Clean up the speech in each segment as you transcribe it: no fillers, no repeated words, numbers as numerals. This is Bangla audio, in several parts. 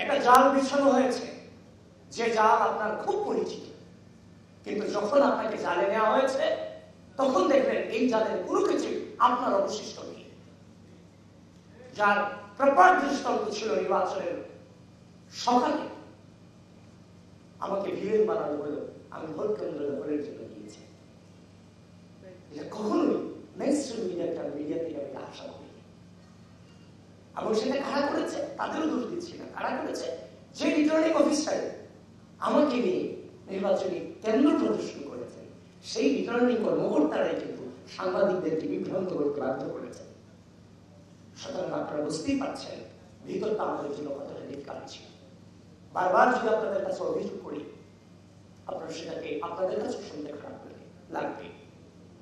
একটা জাল বিছানো হয়েছে, যে জাল আপনার খুব পরিচিত, কিন্তু যখন আপনাকে জালে নেওয়া হয়েছে তখন দেখবেন এই জালের কোনো কিছু আপনার অবশিষ্ট নেই। যার প্রপার দৃষ্টান্ত ছিল নির্বাচনের সকালে আমাকে ভিলেন বানানো হলো, আমি ভোট কেন্দ্র দখলের জন্য গিয়েছি। এটা কখনোই মেইনস্ট্রিম মিডিয়া থেকে আমি আশা করি। এবং সেটা কারা করেছে তাদেরও দোষ দিচ্ছি না, কারা করেছে যে রিটার্নিং অফিসার আমাকে নিয়ে নির্বাচনী কেন্দ্র প্রদর্শন করেছে, সেই রিটার্নিং কর্মকর্তারাই কিন্তু সাংবাদিকদেরকে বিভ্রান্ত করতে বাধ্য করেছে। সুতরাং আপনারা বুঝতেই পারছেন ভিতরটা আমাদের জন্য কতটা নিকাল ছিল। বারবার যদি আপনাদের কাছে অভিযোগ করি, আপনারা সেটাকে আপনাদের কাছে শুনতে খারাপ লাগবে।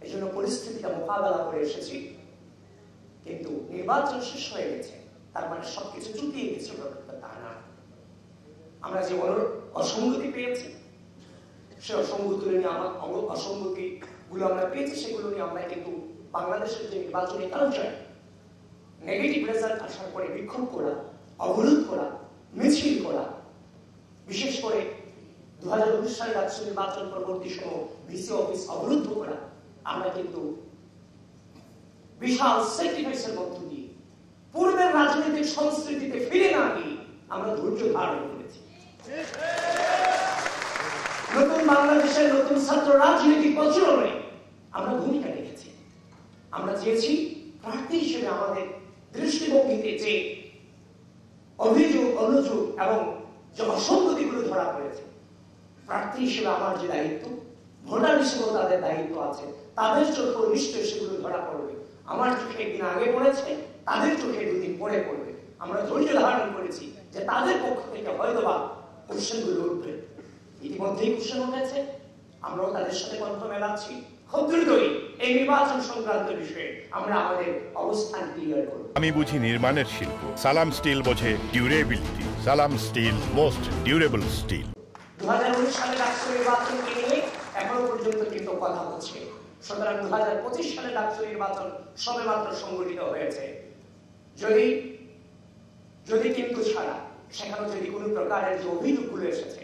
এই জন্য পরিস্থিতিটা মোকাবেলা করে এসেছি, কিন্তু নির্বাচন শেষ হয়ে গেছে তার মানে সবকিছু চুকিয়ে গেছে তা না। আমরা যে অসঙ্গতি পেয়েছি, সে অসঙ্গতি গুলো আমরা পেয়েছি, সেগুলো নিয়ে আমরা কিন্তু বাংলাদেশের যে নির্বাচনী কালচার, নেগেটিভ রেজাল্ট আসার পরে বিক্ষোভ করা, অবরোধ করা, মিছিল করা, বিশেষ করে 2019 সালে রাষ্ট্র নির্বাচন পরবর্তী সময় ভিসি অফিস অবরুদ্ধ করা, আমরা কিন্তু বিশাল স্যাক্রিফাইসের মধ্য দিয়ে পূর্বের রাজনৈতিক সংস্কৃতিতে ফিরে না গিয়ে আমরা ধৈর্য ধারণ করেছি। নতুন বাংলাদেশের নতুন ছাত্র রাজনৈতিক প্রচলনে আমরা ভূমিকা রেখেছি। আমরা চেয়েছি প্রার্থী হিসেবে আমাদের দৃষ্টিভঙ্গিতে যে অভিযোগ, অনুযোগ এবং যে অসঙ্গতিগুলো ধরা পড়েছে, প্রার্থী হিসেবে আমার যে দায়িত্ব, ভোটার হিসেবেও তাদের দায়িত্ব আছে, তাদের চোখেও নিশ্চয়ই সেগুলো ধরা পড়বে। আমার চোখে একদিন আগে পড়েছে, তাদের চোখে দুদিন পরে পড়বে। আমরা ধৈর্য ধারণ করেছি যে তাদের পক্ষ থেকে হয়তোবা কোশ্চেনগুলো উঠবে। ইতিমধ্যেই কোশ্চেন উঠেছে, আমরাও তাদের সাথে কণ্ঠ মেলাচ্ছি। খুব দ্রুতই এই নির্বাচন সংক্রান্ত বিষয়ে আমরা আমাদের অবস্থান ক্লিয়ার করব। আমি বুঝি নির্মাণের শিল্প, সালাম স্টিল বোঝে ডিউরেবিলিটি। সালাম স্টিল, মোস্ট ডিউরেবল স্টিল। 2019 সালে রাষ্ট্র নির্বাচনকে নিয়ে এখনো পর্যন্ত কিন্তু কথা হচ্ছে। সুতরাং 2025 সালে রাষ্ট্র নির্বাচন সবেমাত্র সংগঠিত হয়েছে। যদি কিন্তু ছাড়া সেখানে যদি কোনো প্রকারের যে অভিযোগগুলো এসেছে,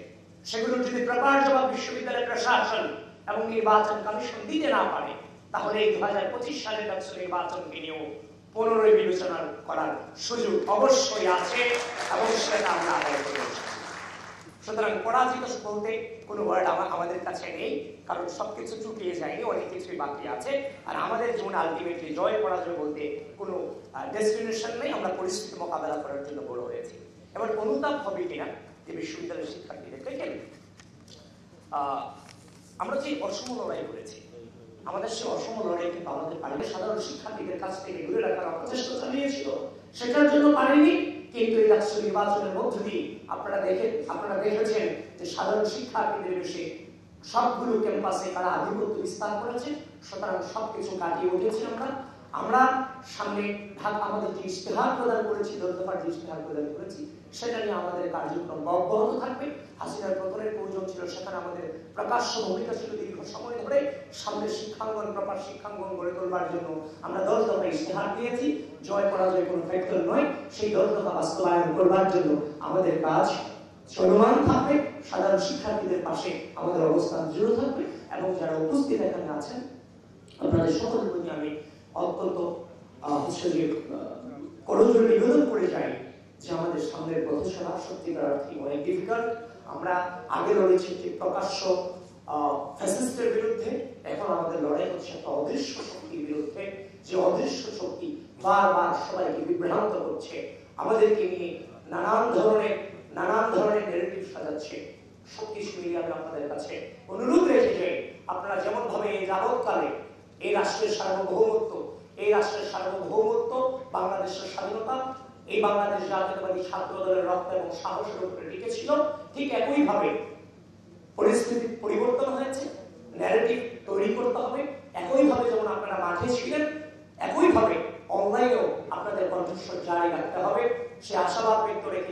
সেগুলো যদি প্রপার জবাব বিশ্ববিদ্যালয় প্রশাসন এবং নির্বাচন কমিশন দিতে না পারে, তাহলে এই 2025 সালের রাষ্ট্র নির্বাচনকে নিয়েও পুনরায় বিবেচনা করার সুযোগ অবশ্যই আছে এবং সেটা আমরা আদায় করেছি। সুতরাং পরাজিত বলতে কোনো ওয়ার্ড আমাদের কাছে নেই, কারণ সবকিছু চুকিয়ে যায়নি, অনেক কিছুই বাকি আছে। আর আমাদের জীবনে আলটিমেটলি জয় পরাজয় বলতে কোনো ডেস্টিনেশন নেই। আমরা পরিস্থিতি মোকাবেলা করার জন্য বড় হয়েছি। এবার অনুতাপ হবে কিনা যে বিশ্ববিদ্যালয়ের শিক্ষার্থীদের থেকে আমরা যে অসম লড়াই করেছি, আমাদের সেই অসম লড়াই কিন্তু আমাদের বাড়ির সাধারণ শিক্ষার্থীদের কাছ থেকে দূরে রাখার অপচেষ্টা চালিয়েছিল, সেটার জন্য পারেনি। কিন্তু এই রাষ্ট্র নির্বাচনের মধ্য দিয়ে আপনারা দেখেছেন যে সাধারণ শিক্ষার্থীদের বেশি সবগুলো ক্যাম্পাসে তারা আধিপত্য বিস্তার করেছে। সুতরাং সবকিছু কাটিয়ে উঠেছি আমরা সামনে আমাদের যে ইশতেহার প্রদান করেছি, দলদফার যে ইশতেহার প্রদান করেছি, সেটা নিয়ে আমাদের কার্যক্রম অব্যাহত থাকবে। হাসিনার পতনের প্রয়োজন ছিল, সেখানে আমাদের প্রকাশ্য ভূমিকা ছিল দীর্ঘ সময় ধরে। সামনে শিক্ষাঙ্গন, প্রপার শিক্ষাঙ্গন গড়ে তোলবার জন্য আমরা দলদফা ইশতেহার দিয়েছি। জয় পরাজয় কোনো ফ্যাক্টর নয়, সেই দলদফা বাস্তবায়ন করবার জন্য আমাদের কাজ চলমান থাকবে। সাধারণ শিক্ষার্থীদের পাশে আমাদের অবস্থান দৃঢ় থাকবে এবং যারা উপস্থিত এখানে আছেন আপনাদের সকলের প্রতি আমি অত্যন্ত করজোড়ে নিবেদন করে যাই যে আমাদের সামনের প্রতিষ্ঠান সত্যিকার অর্থে অনেক ডিফিকাল্ট। আমরা আগে লড়েছি যে প্রকাশ্য ফ্যাসিস্টের বিরুদ্ধে, এখন আমাদের লড়াই হচ্ছে একটা অদৃশ্য শক্তির বিরুদ্ধে, যে অদৃশ্য শক্তি বারবার সবাইকে বিভ্রান্ত করছে, আমাদেরকে নিয়ে নানান ধরনের নেগেটিভ সাজাচ্ছে। সবকিছু মিলিয়ে আমি আপনাদের কাছে অনুরোধ রেখে যাই, আপনারা যেমন ভাবে এই যাবৎকালে এই রাষ্ট্রের সার্বভৌমত্ব, বাংলাদেশের স্বাধীনতা, এই বাংলাদেশ জাতীয়তাবাদী ছাত্র দলের রক্ত এবং সাহসের উপরে টিকেছিল, ঠিক একইভাবে পরিস্থিতি পরিবর্তন হয়েছে, ন্যারেটিভ তৈরি করতে হবে। একইভাবে যেমন আপনারা মাঠে ছিলেন, একইভাবে অনলাইনেও আপনাদের কণ্ঠস্বর জারি রাখতে হবে। সে আশাবাদ ব্যক্ত রেখে